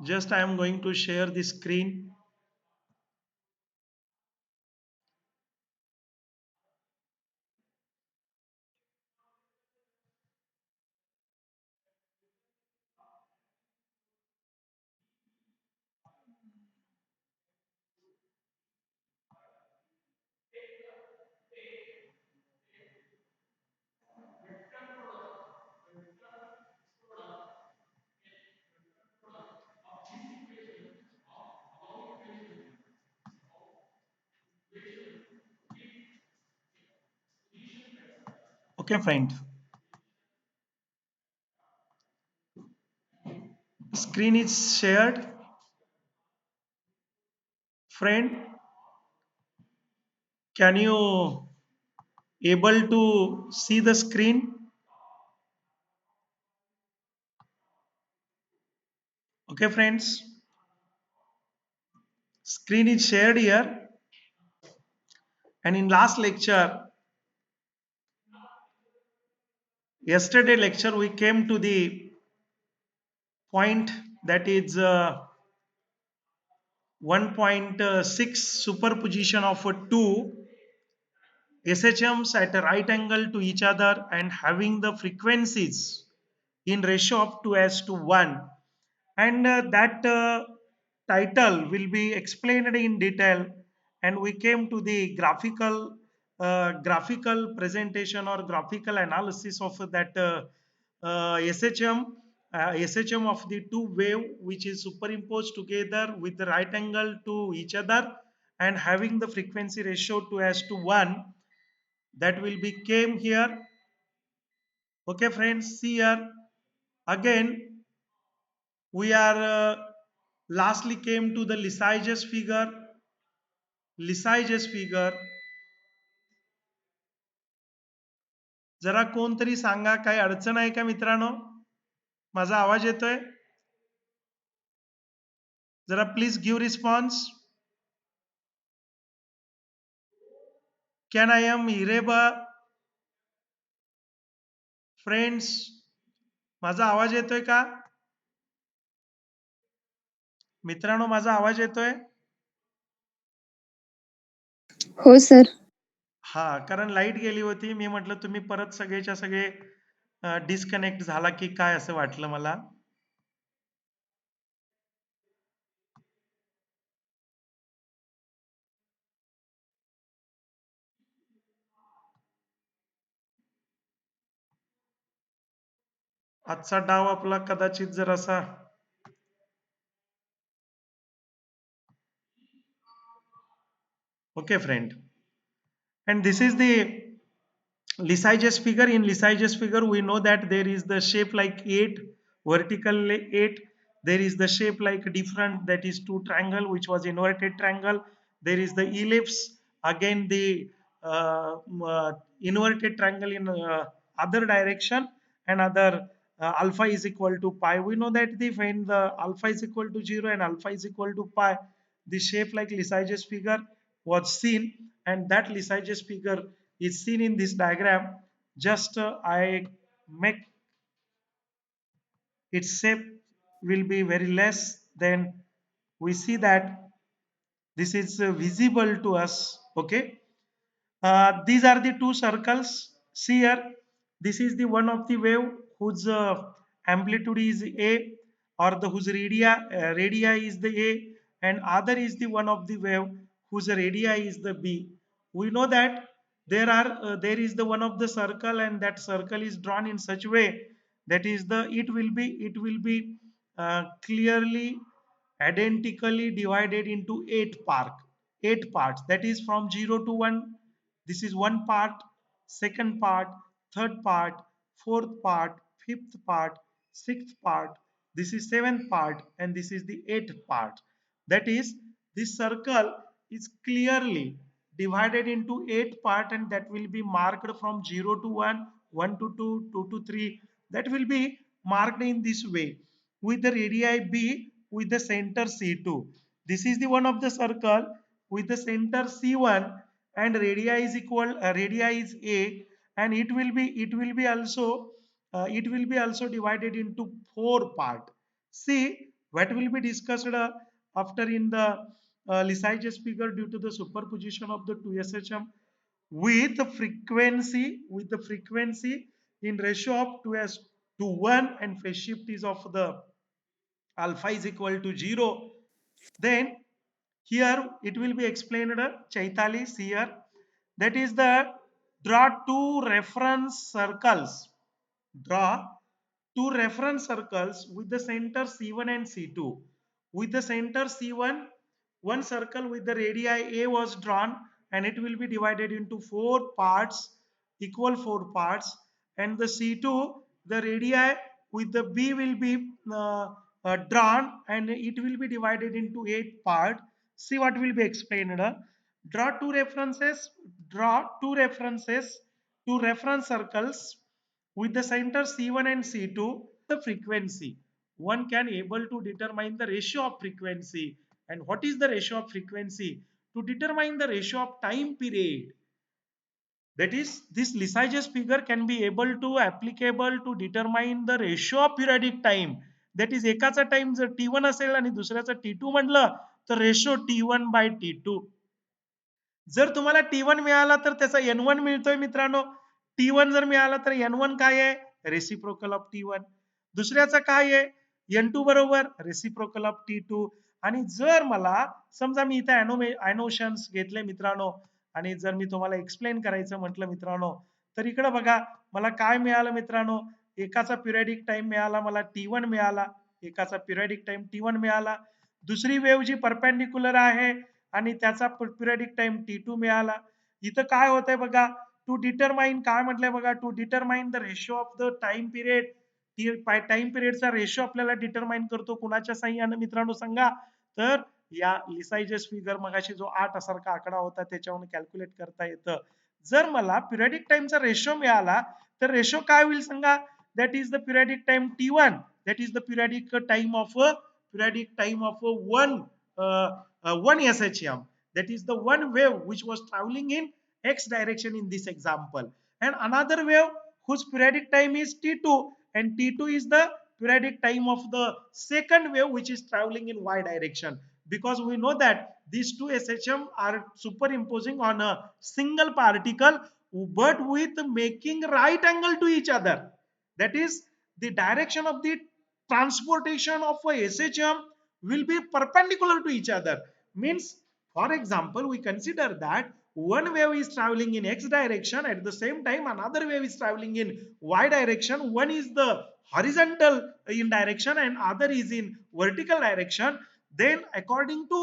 Just I am going to share the screen. Okay, friend. Screen is shared. Friend, can you able to see the screen? Okay, friends. Screen is shared here. And in last lecture, yesterday lecture, we came to the point that is 1.6 superposition of two SHMs at a right angle to each other and having the frequencies in ratio of 2 as to 1, and that title will be explained in detail, and we came to the graphical presentation or graphical analysis of that SHM of the two wave which is superimposed together with the right angle to each other and having the frequency ratio 2 as to 1, that will be came here. Okay, friends, see here again we are lastly came to the Lissaijous figure. Lissaijous figure, जरा कोणतरी सांगा काही अडचण आहे का मित्रांनो? माझा आवाज येतोय? जरा please give response. Can I am हिरेबा फ्रेंड्स? माझा आवाज येतोय का मित्रांनो? माझा आवाज येतोय? हो सर. हा, कारण लाईट गेली होती. मी म्हटलं तुम्ही परत सगळेच्या सगळे डिस्कनेक्ट झाला की काय असं वाटलं मला. आजचा डाव आपला कदाचित जरासा okay friend, and this is the Lissaijous figure. In Lissaijous figure, we know that there is the shape like 8, vertical 8. There is the shape like different, that is two triangle, which was inverted triangle. There is the ellipse, again the inverted triangle in other direction, and other alpha is equal to pi. We know that when the alpha is equal to 0 and alpha is equal to pi, the shape like Lissaijous figure was seen, and that Lissaijous figure is seen in this diagram. Just I make its shape will be very less, then we see that this is visible to us. Okay, these are the two circles. See here, this is the one of the wave whose amplitude is a, or the whose radii is the a, and other is the one of the wave whose radii is the b. We know that there is the one of the circle, and that circle is drawn in such way that is the it will be clearly identically divided into eight parts, that is from 0 to 1. This is one part, second part, third part, fourth part, fifth part, sixth part, this is seventh part, and this is the eighth part. That is, this circle is clearly divided into eight part, and that will be marked from 0 to 1, 1 to 2, 2 to 3. That will be marked in this way with the radii b with the center C2. This is the one of the circle with the center C1, and radii is a, and it will be also divided into four part. See, What will be discussed after in the Lissaijous figure due to the superposition of the two SHM with the frequency in ratio of 2s to 1 and phase shift is of the alpha is equal to 0. Then here it will be explained Chaitalis here, that is the draw two reference circles. Draw two reference circles with the center C1 and C2. With the center C1, one circle with the radii A was drawn and it will be divided into four parts, equal four parts. And the C2, the radii with the B will be drawn and it will be divided into eight parts. See what will be explained. Draw two references, draw two reference circles with the center C1 and C2, the frequency. One can able to determine the ratio of frequency. And what is the ratio of frequency? To determine the ratio of time period. That is, this Lissaijous figure can be able to applicable to determine the ratio of periodic time. That is, एकाचा time जर T1 असेल आणि दुसऱ्याचा T2 म्हटलं तर ratio T1 by T2. जर तुम्हाला T1 मिळाला तर त्याचा N1 मिळतोय मित्रांनो. T1 जर मिळाला तर N1 काय आहे? Reciprocal of T1. दुसऱ्याचा काय आहे? N2 बरोबर रेसिप्रोकल ऑफ T2. आणि जर मला समजा मी इथे एनोशन्स घेतले मित्रांनो आणि जर मी तुम्हाला एक्सप्लेन करायचं म्हटलं मित्रांनो, तर इकडे बघा मला काय मिळालं मित्रांनो, एकाचा पिरियडिक टाइम मिळाला मला T1 मिळाला, एकाचा पिरियडिक टाइम T1 मिळाला. दुसरी वेव्ह जी परपेंडिक्युलर आहे आणि त्याचा पिरियडिक टाइम T2 मिळाला. इथं काय होतंय बघा, टू डिटरमाइन काय म्हटलंय बघा, to determine the ratio of the time period. Time पिरियडचा रेशो आपल्याला डिटरमाइन करतो कुणाच्या साह्याने मित्रांनो सांगा, तर या लिसाइजस फिगर मगाशी जो 8 सारखा आकडा होता त्याच्यावरून कॅल्क्युलेट करता येतं. जर मला पिरियडिक टाइमचा रेशो मिळाला तर रेशो काय होईल सांगा, that is the periodic time T1, that is the periodic time of one SHM, that is the one wave which was traveling in x direction in this example, and another wave whose periodic time is T2, and T2 is the periodic time of the second wave which is traveling in y direction, because we know that these two SHM are superimposing on a single particle but with making right angle to each other. That is, the direction of the transportation of a SHM will be perpendicular to each other. Means, for example, we consider that one wave is traveling in x direction, at the same time another wave is traveling in y direction. One is the horizontal in direction and other is in vertical direction. Then according to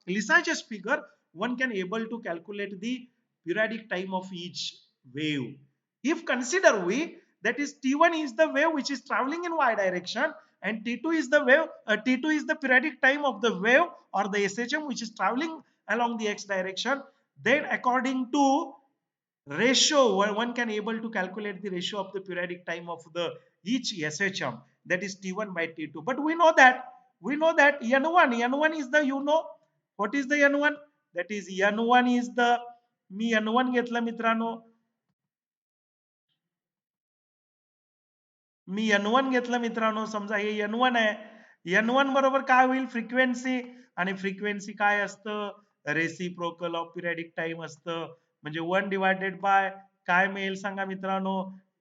Lissaijous figure, one can able to calculate the periodic time of each wave. If consider we, that is T1 is the wave which is traveling in y direction and T2 is the wave, T2 is the periodic time of the wave or the SHM which is traveling along the x direction. Then according to ratio, one can able to calculate the ratio of the periodic time of the each SHM, that is T1 by T2. But we know that N1 is the, what is the N1? That is N1 is the, me N1 घेतलं मित्रांनो, मी N1 घेतलं मित्रांनो, समजा हे N1 आहे. N1 बरोबर काय होईल, frequency, आणि फ्रिक्वेन्सी काय असतं, रेसिप्रोकल ऑफ पिरियडिक टाइम असतं. म्हणजे 1 डिवायडेड बाय काय मिळेल सांगा मित्रांनो,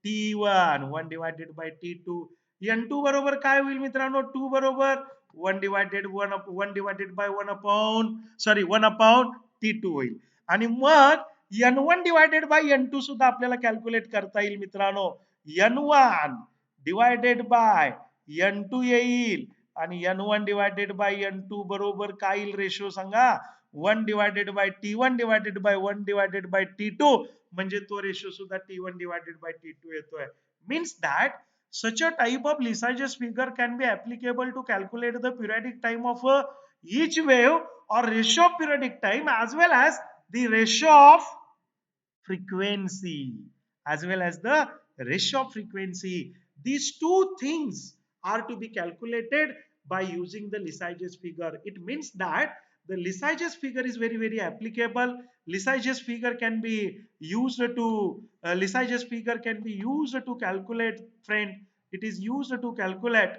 T1, 1 divided by T2. N2 बरोबर काय होईल मित्रांनो, 2 बरोबर 1 divided by 1 upon, sorry 1 upon T2 होईल. आणि मग N1 डिवायडेड बाय N2 सुद्धा आपल्याला कॅल्क्युलेट करता येईल मित्रांनो. N1 डिवायडेड बाय N2 येईल आणि N1 डिवायडेड बाय N2 बरोबर काय येईल ratio Sanga, 1 divided by T1 divided bye 1 divided by T2, म्हणजे तो रेशो सुद्धा T1 डिवायडेड बाय T2 येतोय. Means that such a type of Lissaijous figure can be applicable to calculate the periodic time of each wave or ratio of periodic time as well as the ratio of frequency, as well as the ratio of frequency. These two things are to be calculated by using the Lissaijous figure. It means that the Lissaijous figure is very applicable. Lissaijous figure can be used to calculate, friend. It is used to calculate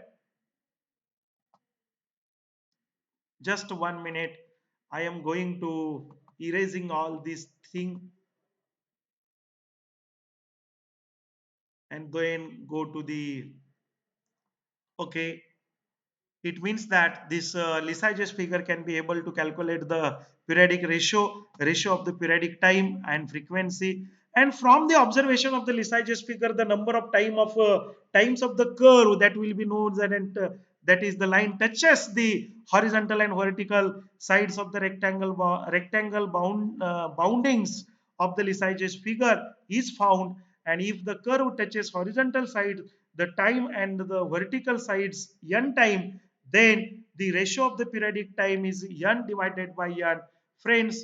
Just 1 minute. I am going to erasing all this thing and then go to the okay. It means that this Lissaijous figure can be able to calculate the periodic ratio of the periodic time and frequency. And from the observation of the Lissaijous figure, the number of times of the curve that will be known that is the line touches the horizontal and vertical sides of the rectangle boundings of the Lissaijous figure is found. And if the curve touches horizontal side, the time and the vertical sides n time, then the ratio of the periodic time is n divided by n. Friends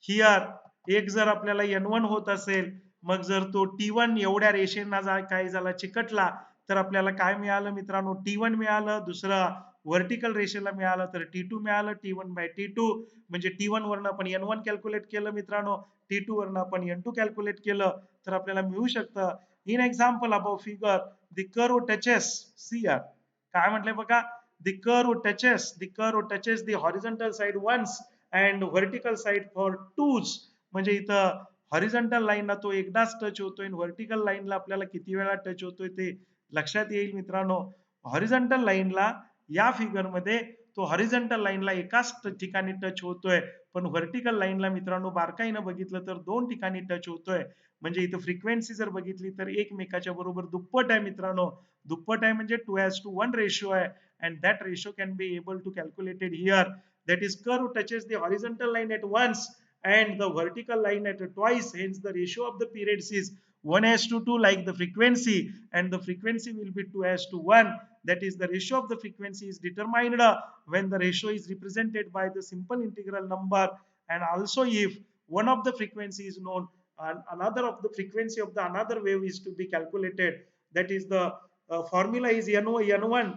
here एक जर आपल्याला n1 होत असेल, मग जर तो t1 एवढ्या रेषेना काय झाला चिकटला, तर आपल्याला काय मिळालं मित्रांनो, t1 मिळालं. दुसरं व्हर्टिकल रेषेला मिळालं तर t2 मिळालं. t1 बाय t2 म्हणजे t1 वरनं आपण n1 कॅल्क्युलेट केलं मित्रांनो, t2 वरनं आपण n2 कॅल्क्युलेट केलं, तर आपल्याला मिळू शकतं. In example about figure the curve touches, see काय म्हटलंय बघा, the curve touches the horizontal side once and vertical side for twos. म्हणजे इथं हॉरिझॉन्टल लाईनला तो एकदाच टच होतोय, व्हर्टिकल लाईनला आपल्याला किती वेळा टच होतोय ते लक्षात येईल मित्रांनो. हॉरिझॉन्टल लाईनला या फिगर मध्ये तो हॉरिझॉन्टल लाईनला एकाच ठिकाणी टच होतोय, पण व्हर्टिकल लाईनला मित्रांनो बारकाईनं बघितलं तर दोन ठिकाणी टच होतोय. म्हणजे इथं फ्रिक्वेन्सी जर बघितली तर एकमेकाच्या बरोबर दुप्पट आहे मित्रांनो. दुप्पट आहे म्हणजे 2:1 रेशिओ आहे. And that ratio can be able to calculated here. That is, curve touches the horizontal line at once and the vertical line at twice. Hence the ratio of the periods is 1:2 like the frequency, and the frequency will be 2:1. That is, the ratio of the frequency is determined when the ratio is represented by the simple integral number. And also if one of the frequency is known and another of the frequency of the another wave is to be calculated, that is the formula is N1,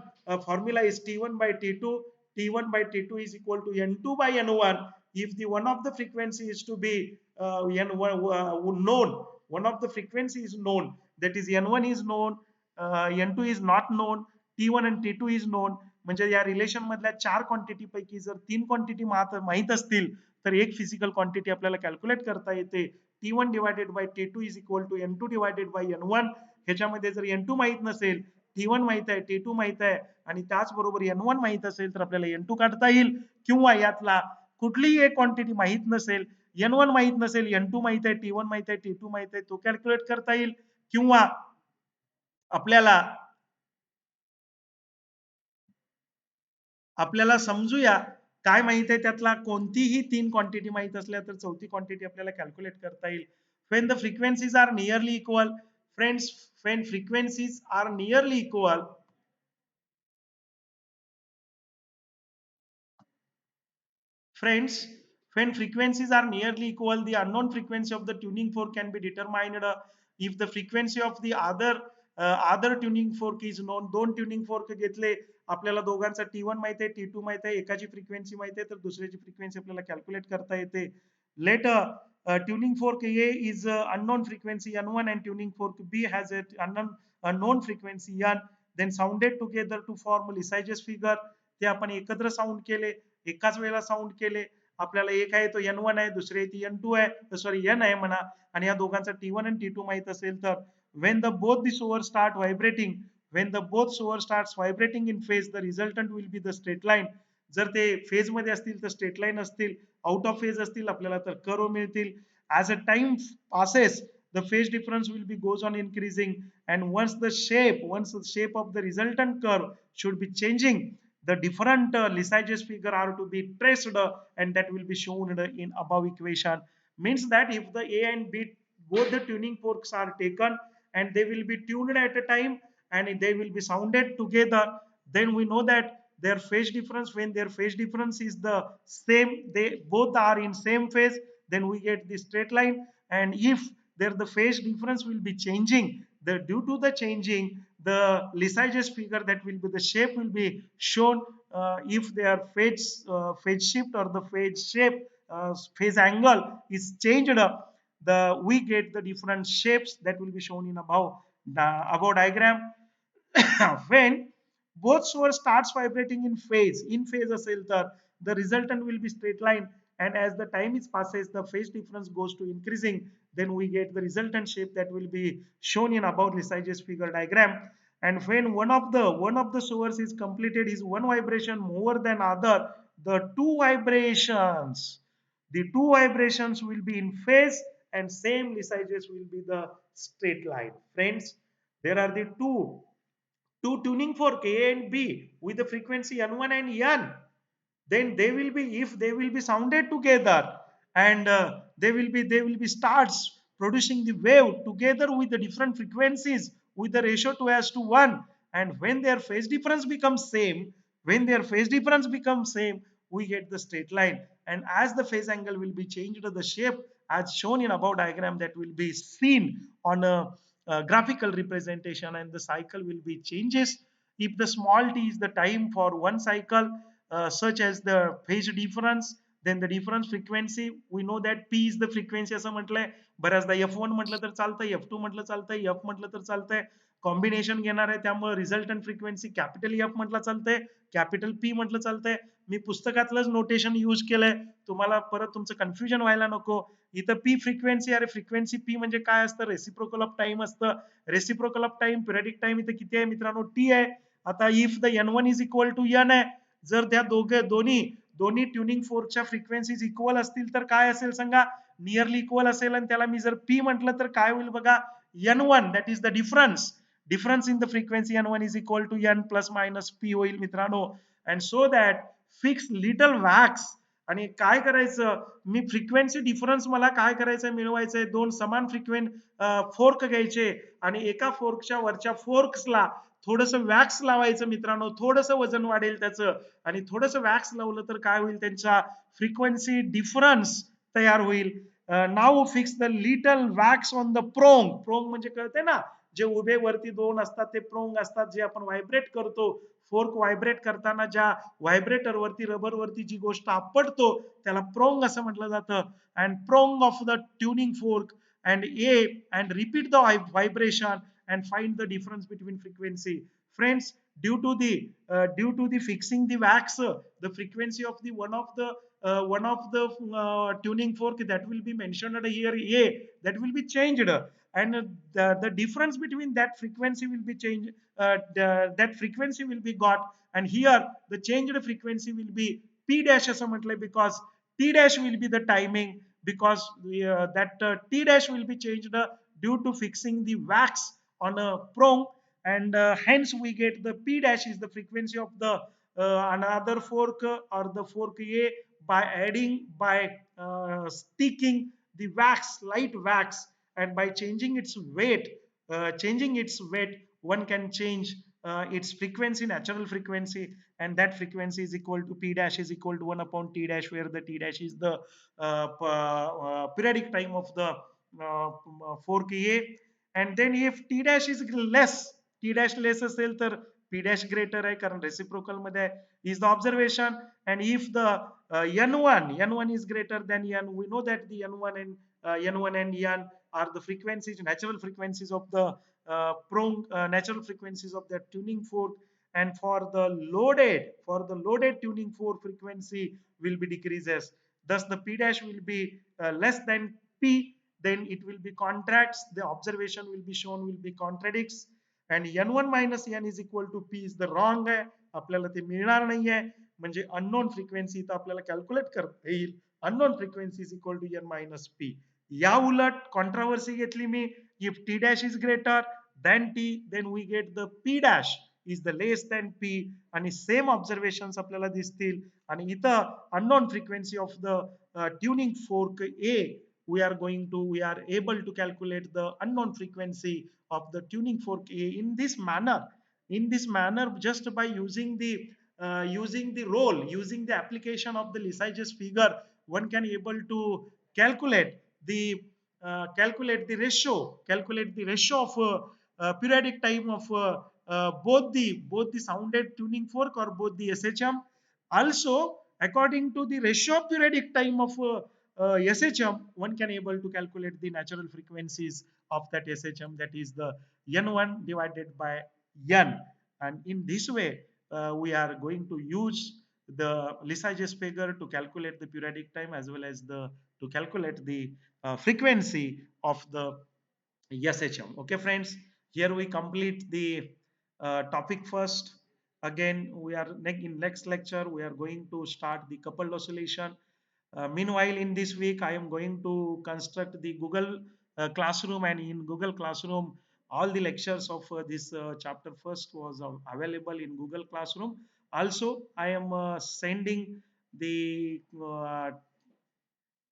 formula is T1 by T2, T1 by T2 is equal to N2 by N1. If the one of the frequency is to be known, one of the frequency is known, that is N1 is known, N2 is not known, T1 and T2 is known. म्हणजे या relation मधल्या चार quantity पैकी जर तीन quantity माहित असतील तर एक फिजिकल क्वांटिटी आपल्याला कॅल्क्युलेट करता येते. T1 divided by T2 is equal to N2 divided by N1. ह्याच्यामध्ये जर N2 माहित नसेल, T1 माहित आहे, T2 माहित आहे आणि त्याचबरोबर N1 माहित असेल तर आपल्याला N2 काढता येईल. किंवा यातला कुठलीही एक क्वांटिटी माहित नसेल, N1 माहित नसेल, N2 माहित आहे, T1 माहित आहे, T2 माहित आहे, तो कॅल्क्युलेट करता येईल. किंवा आपल्याला आपल्याला समजूया काय माहित आहे त्यातला कोणतीही तीन क्वांटिटी माहित असल्या तर चौथी क्वांटिटी आपल्याला कॅल्क्युलेट करता येईल. when the frequencies are nearly equal, friends, when frequencies are nearly equal, friends, when frequencies are nearly equal, the unknown frequency of the tuning fork can be determined. If the frequency of the other tuning fork is known, दोन tuning fork घेतले, आपल्याला दोघांचा T1 माहित आहे, T2 माहित आहे, एकाची frequency माहित आहे तर दुसऱ्याची फ्रिक्वेन्सी आपल्याला कॅल्क्युलेट करता येते. Later, tuning fork A is unknown frequency N1 and tuning fork B has unknown frequency N. Then sounded together to form Lissaijous figure. ते आपण एकत्र साऊंड केले, एकाच वेळेला साऊंड केले. आपल्याला एक आहे तो N1 आहे, दुसरे ती N2 आहे, सॉरी N आहे म्हणा, आणि या दोघांचा T1 आणि T2 माहित असेल तर when the both the sower start vibrating, when the both sower starts vibrating in phase, the resultant will be the straight line. जर ते फेज मध्ये असतील तर स्ट्रेट लाईन असतील, आउट ऑफ फेज असतील आपल्याला तर कर्व मिळतील. As a time passes, the phase difference will be goes on increasing, and once the shape of the resultant curve should be changing, the different Lissaijous figure are to be traced, and that will be shown in above equation. Means that if the A and B both the tuning forks are taken and they will be tuned at a time and they will be sounded together, then we know that their phase difference, when their phase difference is the same, they both are in same phase, then we get the straight line. And if there the phase difference will be changing, the due to the changing, the Lissaijous figure, that will be the shape will be shown. If their phase shift or the phase shape, phase angle is changed, the we get the different shapes that will be shown in above diagram. when both source starts vibrating in phase असेल तर the resultant will be straight line, and as the time is passes, the phase difference goes to increasing, then we get the resultant shape that will be shown in above Lissaijous figure diagram. And when one of the source is completed is one vibration more than other, the two vibrations will be in phase, and same Lissaijous will be the straight line. Friends, there are the two tuning fork A and B with the frequency N1 and N, then they will be, if they will be sounded together, and they will be starts producing the wave together with the different frequencies with the ratio 2:1, and when their phase difference becomes same, we get the straight line, and as the phase angle will be changed, the shape as shown in above diagram that will be seen on a graphical representation, and the cycle will be changes. If the small t is the time for one cycle, such as the phase difference, then the difference frequency, we know that p is the frequency असं म्हटलंय, बऱ्याचदा F1 म्हटलं तर चालतंय, F2 म्हटलं चालतंय, F म्हटलं तर चालतंय, कॉम्बिनेशन घेणार आहे त्यामुळे रिझल्टंट फ्रिक्वेन्सी कॅपिटल F म्हटलं चालतंय, कॅपिटल P म्हटलं चालतंय. मी पुस्तकातलंच नोटेशन यूज केलंय, तुम्हाला परत तुमचं कन्फ्युजन व्हायला नको. इथं पी फ्रिक्वेन्सी, अरे फ्रिक्वेन्सी पी म्हणजे काय असतं, रेसिप्रोकल ऑफ टाइम असतं. Reciprocal of time, periodic time इथं किती आहे मित्रांनो, टी आहे. आता if the N1 is equal to N आहे, जर त्या दोन्ही ट्युनिंग फोर्कच्या फ्रिक्वेन्सीज इक्वल असतील तर काय असेल सांगा, नियरली इक्वल असेल, आणि त्याला मी जर पी म्हटलं तर काय होईल बघा, N1 that is the difference in the frequency N1 is equal to N plus minus P होईल मित्रांनो. And so that fix little wax, आणि काय करायचं, मी फ्रिक्वेन्सी डिफरन्स मला काय करायचं मिळवायचंय, दोन समान फोर्क घ्यायचे, आणि एका फोर्कच्या वरच्या फोर्क्सला थोडंसं वॅक्स लावायचं मित्रांनो, थोडंसं वजन वाढेल त्याचं, आणि थोडंसं वॅक्स लावलं तर काय होईल, त्यांचा फ्रिक्वेन्सी डिफरन्स तयार होईल. Now fix the little wax on the prong म्हणजे कळते ना, जे उभे वरती दोन असतात ते प्रोंग असतात, जे आपण व्हायब्रेट करतो. फोर्क व्हायब्रेट करताना ज्या व्हायब्रेटर वरती, रबर वरती जी गोष्ट आपटतो त्याला प्रोंग असं म्हटलं जातं. And prong of the tuning fork and A, and repeat the vibration and find the difference between frequency. Friends, due to the fixing the wax, the frequency of the one of the tuning fork that will be mentioned here A, that will be changed, and the difference between that frequency will be changed, that frequency will be got, and here the changed frequency will be P dash असं म्हटलंय, because T dash will be the timing, because that T dash will be changed due to fixing the wax on a prong, and hence we get the P dash is the frequency of the another fork, or the fork A, by sticking the light wax, and by changing its weight, one can change its frequency, natural frequency, and that frequency is equal to P dash is equal to 1 upon T dash, where the T dash is the periodic time of the fork A. And then if T dash is less, T dash less असेल तर P dash greater आहे, कारण reciprocal मध्ये is the observation. And if the N1 is greater than N, we know that the N1 and N are the frequencies, natural frequencies of the natural frequencies of the tuning fork. And for the loaded tuning fork, frequency will be decreases. Thus the P dash will be less than P, then it will be contracts, the observation will be shown will be contradicts, and N1 minus N is equal to P is the wrong आहे, आपल्याला ते मिळणार नाहीये. म्हणजे unknown frequency इथं आपल्याला calculate करता येईल, unknown frequency is equal to N minus P. या उलट कॉन्ट्रावर्सी घेतली मी, if T dash is greater than T, then we get the P dash is the less than P, आणि सेम ऑब्झर्वेशन्स आपल्याला दिसतील. आणि इथं unknown frequency of the tuning fork A, we are able to calculate the unknown frequency of the tuning fork A in this manner, just by using the application of the Lissaijous figure, one can able to calculate the ratio of periodic time of both the sounded tuning fork or both the SHM. Also, according to the ratio of periodic time of SHM, one can able to calculate the natural frequencies of that SHM, that is the N1 divided by N. And in this way, we are going to use the Lissaijous figure to calculate the periodic time as well as the to calculate the frequency of the SHM. Okay, friends, here we complete the topic first. Again, we are in next lecture, we are going to start the coupled oscillation. Meanwhile, in this week, I am going to construct the Google Classroom, and in Google Classroom, all the lectures of this chapter first was available in Google Classroom. Also, I am sending the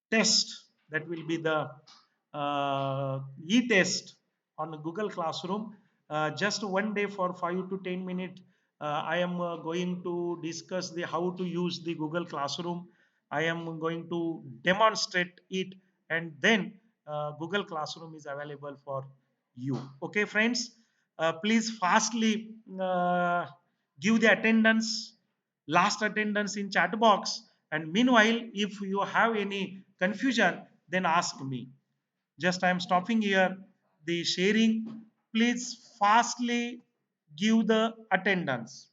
test, that will be the e-test on Google Classroom. Just one day for 5 to 10 minutes, I am going to discuss the how to use the Google Classroom. I am going to demonstrate it, and then Google Classroom is available for you. Okay, friends, please fastly give the attendance, last attendance in chat box, and meanwhile if you have any confusion then ask me. Just I am stopping here the sharing. Please fastly give the attendance.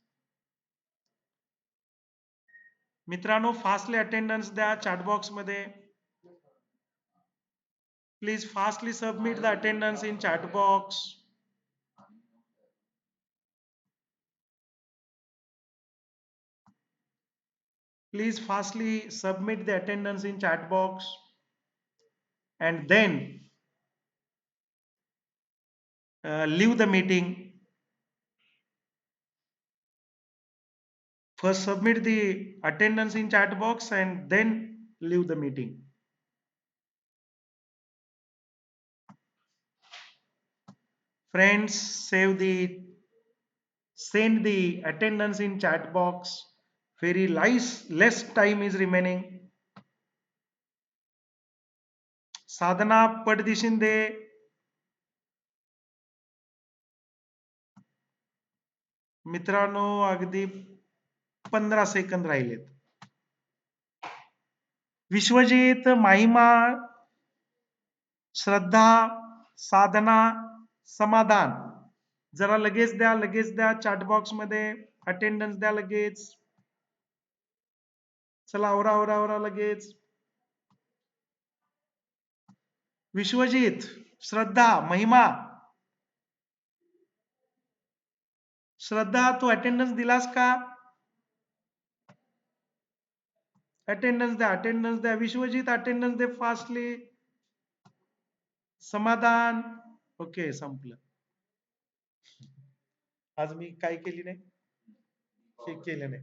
मित्रांनो fastly attendance द्या chat box मध्ये. Please fastly submit the attendance in chat box. Please fastly submit the attendance in chat box, and then leave the meeting. First submit the attendance in chat box and then leave the meeting. Friends, send the attendance in chat box. Very less time is remaining. साधना पटदिशिंदे, मित्रांनो अगदी 15 second राहिलेत. विश्वजित, महिमा, श्रद्धा, साधना, समाधान, जरा लगेच द्या chat box मध्ये attendance द्या लगेच. चला आवरा लगेच. विश्वजित, श्रद्धा, महिमा. श्रद्धा, तू अटेंडन्स दिलास का? अटेंडन्स द्या. विश्वजित अटेंडन्स दे फास्टली. समाधान. ओके, संपलं. आज मी काय केली नाही, हे केलं नाही.